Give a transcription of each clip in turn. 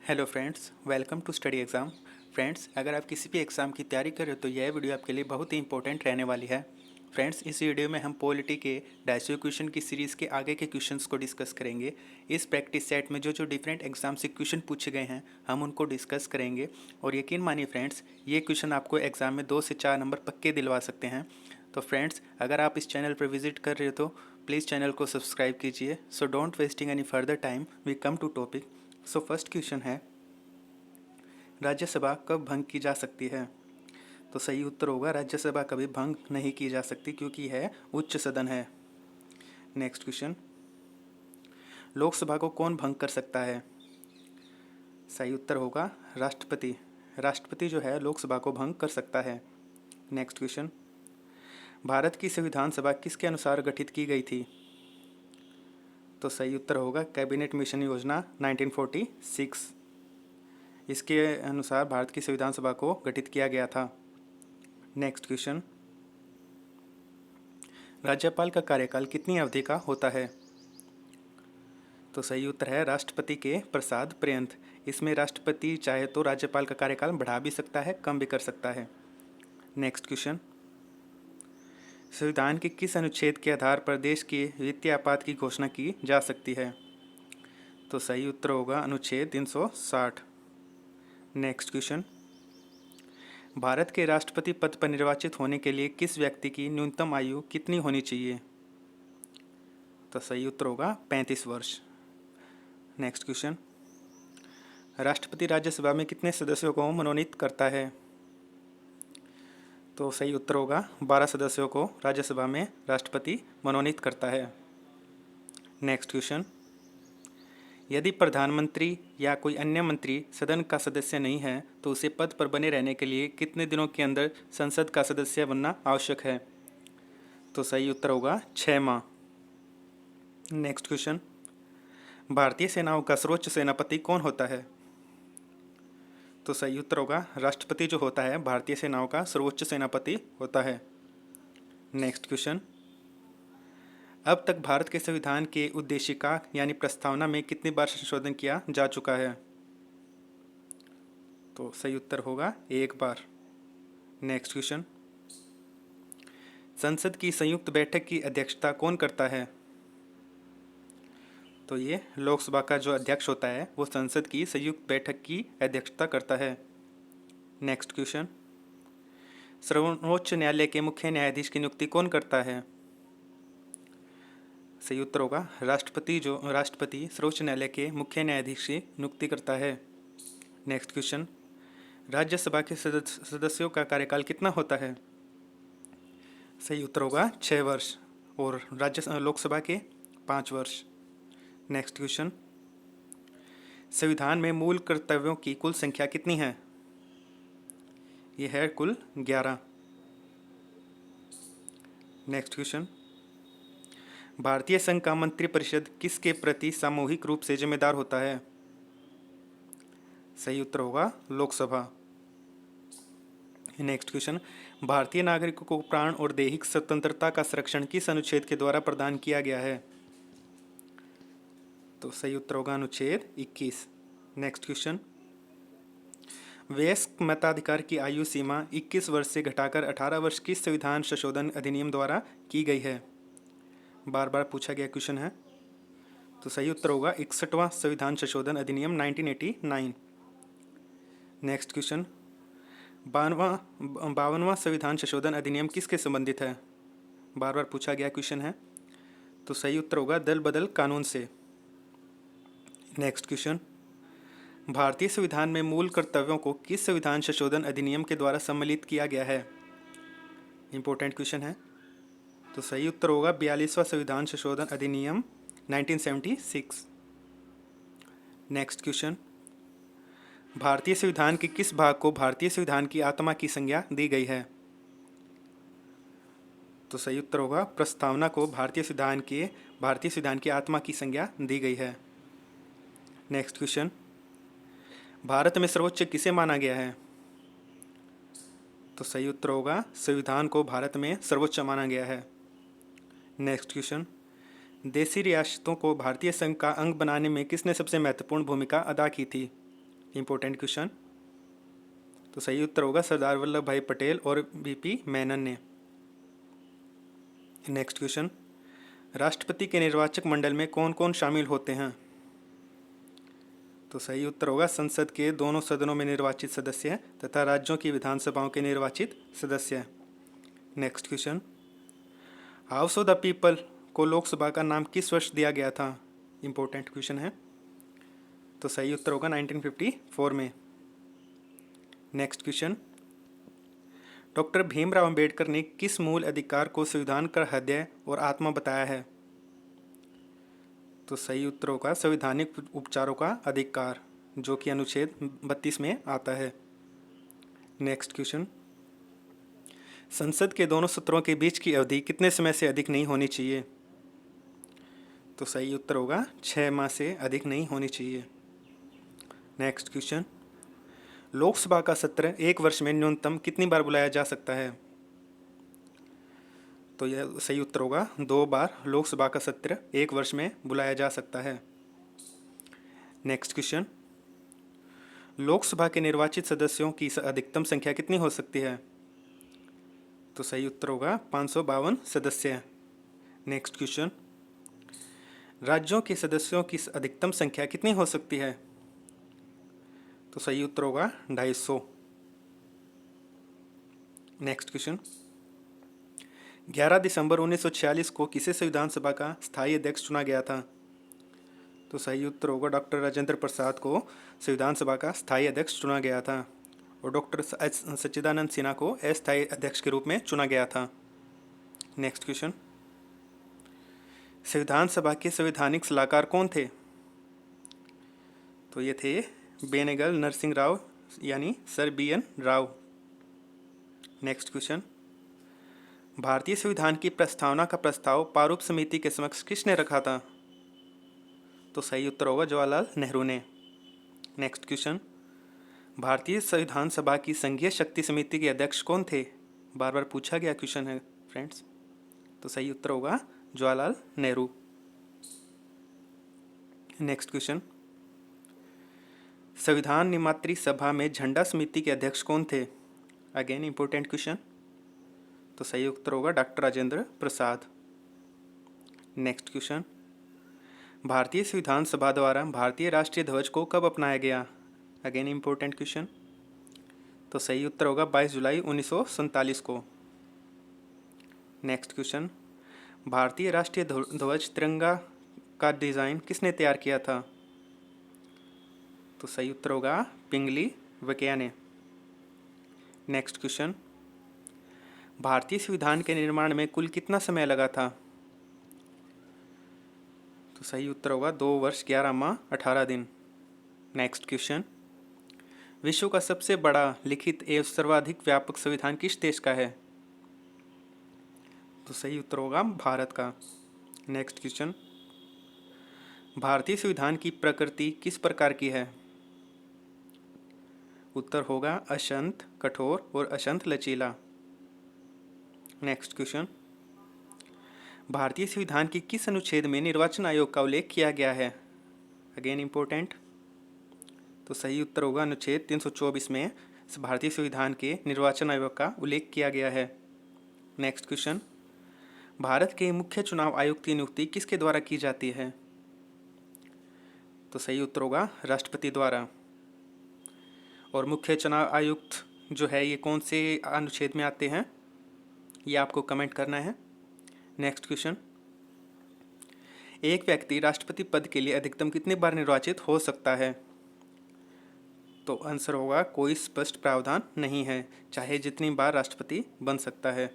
Hello friends, welcome to study exam. Friends, अगर आप किसी भी एग्ज़ाम की तैयारी कर रहे हो तो यह वीडियो आपके लिए बहुत ही इंपॉर्टेंट रहने वाली है। फ्रेंड्स, इस वीडियो में हम पॉलिटी के 250 क्वेश्चन की सीरीज़ के आगे के क्वेश्चंस को डिस्कस करेंगे। इस प्रैक्टिस सेट में जो जो डिफरेंट एग्जाम से क्वेश्चन पूछे गए हैं हम उनको डिस्कस करेंगे। और यकीन मानिए फ्रेंड्स, ये क्वेश्चन आपको एग्ज़ाम में 2 से 4 नंबर पक्के दिलवा सकते हैं। तो फ्रेंड्स, अगर आप इस चैनल पर विजिट कर रहे हो तो प्लीज़ चैनल को सब्सक्राइब कीजिए। So don't wasting any further time, we come to topic. So first question है, राज्यसभा कब भंग की जा सकती है? तो सही उत्तर होगा राज्यसभा कभी भंग नहीं की जा सकती क्योंकि यह उच्च सदन है। नेक्स्ट क्वेश्चन, लोकसभा को कौन भंग कर सकता है? सही उत्तर होगा राष्ट्रपति। राष्ट्रपति जो है लोकसभा को भंग कर सकता है। नेक्स्ट क्वेश्चन, भारत की संविधान सभा किसके अनुसार गठित की गई थी? तो सही उत्तर होगा कैबिनेट मिशन योजना 1946। इसके अनुसार भारत की संविधान सभा को गठित किया गया था। नेक्स्ट क्वेश्चन, राज्यपाल का कार्यकाल कितनी अवधि का होता है? तो सही उत्तर है राष्ट्रपति के प्रसाद पर्यंत। इसमें राष्ट्रपति चाहे तो राज्यपाल का कार्यकाल बढ़ा भी सकता है, कम भी कर सकता है। नेक्स्ट क्वेश्चन, संविधान के किस अनुच्छेद के आधार पर देश के वित्तीय आपात की घोषणा की जा सकती है? तो सही उत्तर होगा अनुच्छेद 360। नेक्स्ट क्वेश्चन, भारत के राष्ट्रपति पद पर निर्वाचित होने के लिए किस व्यक्ति की न्यूनतम आयु कितनी होनी चाहिए? तो सही उत्तर होगा 35 वर्ष। नेक्स्ट क्वेश्चन, राष्ट्रपति राज्यसभा में कितने सदस्यों को मनोनीत करता है? तो सही उत्तर होगा 12 सदस्यों को राज्यसभा में राष्ट्रपति मनोनीत करता है। नेक्स्ट क्वेश्चन, यदि प्रधानमंत्री या कोई अन्य मंत्री सदन का सदस्य नहीं है तो उसे पद पर बने रहने के लिए कितने दिनों के अंदर संसद का सदस्य बनना आवश्यक है? तो सही उत्तर होगा 6 माह। नेक्स्ट क्वेश्चन, भारतीय सेनाओं का सर्वोच्च सेनापति कौन होता है? तो सही उत्तर होगा राष्ट्रपति जो होता है भारतीय सेनाओं का सर्वोच्च सेनापति होता है। नेक्स्ट क्वेश्चन, अब तक भारत के संविधान के उद्देशिका यानी प्रस्तावना में कितनी बार संशोधन किया जा चुका है? तो सही उत्तर होगा 1 बार। नेक्स्ट क्वेश्चन, संसद की संयुक्त बैठक की अध्यक्षता कौन करता है? तो ये लोकसभा का जो अध्यक्ष होता है वो संसद की संयुक्त बैठक की अध्यक्षता करता है। नेक्स्ट क्वेश्चन, सर्वोच्च न्यायालय के मुख्य न्यायाधीश की नियुक्ति कौन करता है? सही उत्तर होगा राष्ट्रपति सर्वोच्च न्यायालय के मुख्य न्यायाधीश की नियुक्ति करता है। नेक्स्ट क्वेश्चन, राज्यसभा के सदस्यों का कार्यकाल कितना होता है? सही उत्तर होगा 6 वर्ष और लोकसभा के 5 वर्ष। नेक्स्ट क्वेश्चन, संविधान में मूल कर्तव्यों की कुल संख्या कितनी है? यह है कुल 11। नेक्स्ट क्वेश्चन, भारतीय संघ का मंत्रिपरिषद किसके प्रति सामूहिक रूप से जिम्मेदार होता है? सही उत्तर होगा लोकसभा। नेक्स्ट क्वेश्चन, भारतीय नागरिकों को प्राण और दैहिक स्वतंत्रता का संरक्षण किस अनुच्छेद के द्वारा प्रदान किया गया है? तो सही उत्तर होगा अनुच्छेद 21। नेक्स्ट क्वेश्चन, वयस्क मताधिकार की आयु सीमा 21 वर्ष से घटाकर 18 वर्ष किस संविधान संशोधन अधिनियम द्वारा की गई है? बार बार पूछा गया क्वेश्चन है। तो सही उत्तर होगा 61वां संविधान संशोधन अधिनियम 1989। नेक्स्ट क्वेश्चन, 52वां संविधान संशोधन अधिनियम किसके संबंधित है? बार बार पूछा गया क्वेश्चन है। तो सही उत्तर होगा दल बदल कानून से। नेक्स्ट क्वेश्चन, भारतीय संविधान में मूल कर्तव्यों को किस संविधान संशोधन अधिनियम के द्वारा सम्मिलित किया गया है? इंपॉर्टेंट क्वेश्चन है। तो सही उत्तर होगा 42वां संविधान संशोधन अधिनियम 1976। नेक्स्ट क्वेश्चन, भारतीय संविधान के किस भाग को भारतीय संविधान की आत्मा की संज्ञा दी गई है? तो सही उत्तर होगा प्रस्तावना को भारतीय संविधान की आत्मा की संज्ञा दी गई है। नेक्स्ट क्वेश्चन, भारत में सर्वोच्च किसे माना गया है? तो सही उत्तर होगा संविधान को भारत में सर्वोच्च माना गया है। नेक्स्ट क्वेश्चन, देशी रियासतों को भारतीय संघ का अंग बनाने में किसने सबसे महत्वपूर्ण भूमिका अदा की थी? Important question. तो सही उत्तर होगा सरदार वल्लभ भाई पटेल और वीपी मेनन ने। नेक्स्ट क्वेश्चन, राष्ट्रपति के निर्वाचक मंडल में कौन कौन शामिल होते हैं? तो सही उत्तर होगा संसद के दोनों सदनों में निर्वाचित सदस्य तथा राज्यों की विधानसभाओं के निर्वाचित सदस्य। Next question, house of the people को लोकसभा का नाम किस वर्ष दिया गया था? इंपॉर्टेंट क्वेश्चन है। तो सही उत्तर होगा 1954 में। Next question, doctor Bhimrao Ambedkar ने किस मूल अधिकार को संविधान का हृदय और आत्मा बताया है? तो सही उत्तर होगा संवैधानिक उपचारों का अधिकार, जो कि अनुच्छेद 32 में आता है। नेक्स्ट क्वेश्चन, संसद के दोनों सत्रों के बीच की अवधि कितने समय से अधिक नहीं होनी चाहिए? तो सही उत्तर होगा 6 माह से अधिक नहीं होनी चाहिए। नेक्स्ट क्वेश्चन, लोकसभा का सत्र एक वर्ष में न्यूनतम कितनी बार बुलाया जा सकता है? तो यह सही उत्तर होगा 2 बार लोकसभा का सत्र एक वर्ष में बुलाया जा सकता है। नेक्स्ट क्वेश्चन, लोकसभा के निर्वाचित सदस्यों की अधिकतम संख्या कितनी हो सकती है? तो सही उत्तर होगा 552 सदस्य। नेक्स्ट क्वेश्चन, राज्यों के सदस्यों की अधिकतम संख्या कितनी हो सकती है? तो सही उत्तर होगा 250। नेक्स्ट क्वेश्चन, 11 दिसंबर 1946 को किसे संविधान सभा का स्थायी अध्यक्ष चुना गया था? तो सही उत्तर होगा डॉक्टर राजेंद्र प्रसाद को संविधान सभा का स्थायी अध्यक्ष चुना गया था और डॉक्टर सच्चिदानंद सिन्हा को अस्थायी अध्यक्ष के रूप में चुना गया था। नेक्स्ट क्वेश्चन, संविधान सभा के संवैधानिक सलाहकार कौन थे? तो ये थे बेनेगल नरसिंह राव यानी sir BN Rao. Next question, भारतीय संविधान की प्रस्तावना का प्रस्ताव प्रारूप समिति के समक्ष किसने रखा था? तो सही उत्तर होगा जवाहरलाल नेहरू ने। नेक्स्ट क्वेश्चन, भारतीय संविधान सभा की संघीय शक्ति समिति के अध्यक्ष कौन थे? बार बार पूछा गया क्वेश्चन है फ्रेंड्स। तो सही उत्तर होगा जवाहरलाल नेहरू। नेक्स्ट क्वेश्चन, संविधान निर्मात्री सभा में झंडा समिति के अध्यक्ष कौन थे? Again important question. तो सही उत्तर होगा doctor Rajendra Prasad. Next question, भारतीय संविधान सभा द्वारा भारतीय राष्ट्रीय ध्वज को कब अपनाया गया? Again important question. तो सही उत्तर होगा 22 जुलाई 1947 को। नेक्स्ट क्वेश्चन, भारतीय राष्ट्रीय ध्वज तिरंगा का डिज़ाइन किसने तैयार किया था? तो सही उत्तर होगा पिंगली वेंकैया ने। नेक्स्ट क्वेश्चन, भारतीय संविधान के निर्माण में कुल कितना समय लगा था? तो सही उत्तर होगा 2 वर्ष 11 माह 18 दिन। नेक्स्ट क्वेश्चन, विश्व का सबसे बड़ा लिखित एवं सर्वाधिक व्यापक संविधान किस देश का है? तो सही उत्तर होगा भारत का। नेक्स्ट क्वेश्चन, भारतीय संविधान की प्रकृति किस प्रकार की है? उत्तर होगा अत्यंत कठोर और अत्यंत लचीला। नेक्स्ट क्वेश्चन, भारतीय संविधान की किस अनुच्छेद में निर्वाचन आयोग का उल्लेख किया गया है? Again important. तो सही उत्तर होगा अनुच्छेद 324 में भारतीय संविधान के निर्वाचन आयोग का उल्लेख किया गया है। नेक्स्ट क्वेश्चन, भारत के मुख्य चुनाव आयुक्त की नियुक्ति किसके द्वारा की जाती है? तो सही उत्तर होगा राष्ट्रपति द्वारा। और मुख्य चुनाव आयुक्त जो है ये कौन से अनुच्छेद में आते हैं, ये आपको कमेंट करना है। नेक्स्ट क्वेश्चन, एक व्यक्ति राष्ट्रपति पद के लिए अधिकतम कितनी बार निर्वाचित हो सकता है? तो आंसर होगा कोई स्पष्ट प्रावधान नहीं है, चाहे जितनी बार राष्ट्रपति बन सकता है।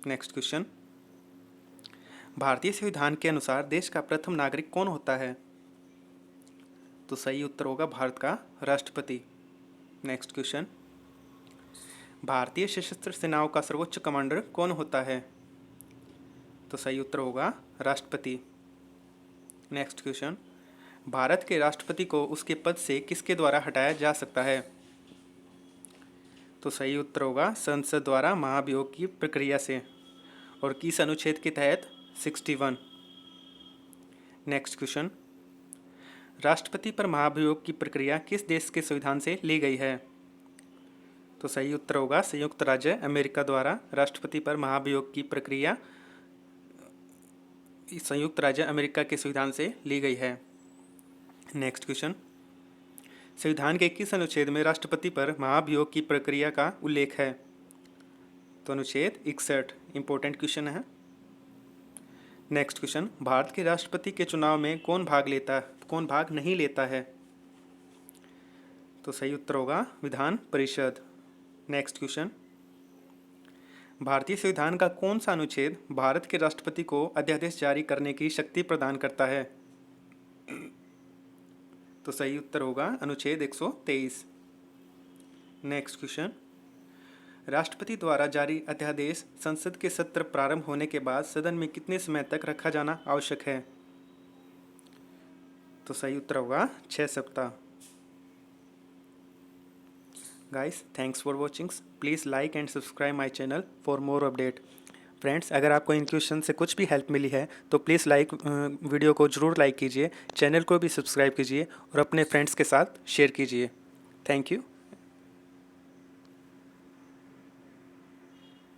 नेक्स्ट क्वेश्चन, भारतीय संविधान के अनुसार देश का प्रथम नागरिक कौन होता है? तो सही उत्तर होगा भारत का राष्ट्रपति। नेक्स्ट क्वेश्चन, भारतीय सशस्त्र सेनाओं का सर्वोच्च कमांडर कौन होता है? तो सही उत्तर होगा राष्ट्रपति। नेक्स्ट क्वेश्चन, भारत के राष्ट्रपति को उसके पद से किसके द्वारा हटाया जा सकता है? तो सही उत्तर होगा संसद द्वारा महाभियोग की प्रक्रिया से, और किस अनुच्छेद के तहत? 61। नेक्स्ट क्वेश्चन, राष्ट्रपति पर महाभियोग की प्रक्रिया किस देश के संविधान से ली गई है? तो सही उत्तर होगा संयुक्त राज्य अमेरिका द्वारा राष्ट्रपति पर महाभियोग की प्रक्रिया संयुक्त राज्य अमेरिका के संविधान से ली गई है। नेक्स्ट क्वेश्चन, संविधान के किस अनुच्छेद में राष्ट्रपति पर महाभियोग की प्रक्रिया का उल्लेख है? तो अनुच्छेद 61। इंपॉर्टेंट क्वेश्चन है। नेक्स्ट क्वेश्चन, भारत के राष्ट्रपति के चुनाव में कौन भाग नहीं लेता है? तो सही उत्तर होगा विधान परिषद। नेक्स्ट क्वेश्चन, भारतीय संविधान का कौन सा अनुच्छेद भारत के राष्ट्रपति को अध्यादेश जारी करने की शक्ति प्रदान करता है? तो सही उत्तर होगा अनुच्छेद 123। नेक्स्ट क्वेश्चन, राष्ट्रपति द्वारा जारी अध्यादेश संसद के सत्र प्रारंभ होने के बाद सदन में कितने समय तक रखा जाना आवश्यक है? तो सही उत्तर होगा 6 सप्ताह। Guys, thanks for watching. Please like and subscribe my channel for more update. Friends, अगर आपको इन क्वेश्चन से कुछ भी हेल्प मिली है तो प्लीज़ वीडियो को ज़रूर लाइक कीजिए, चैनल को भी सब्सक्राइब कीजिए और अपने फ्रेंड्स के साथ शेयर कीजिए। Thank you.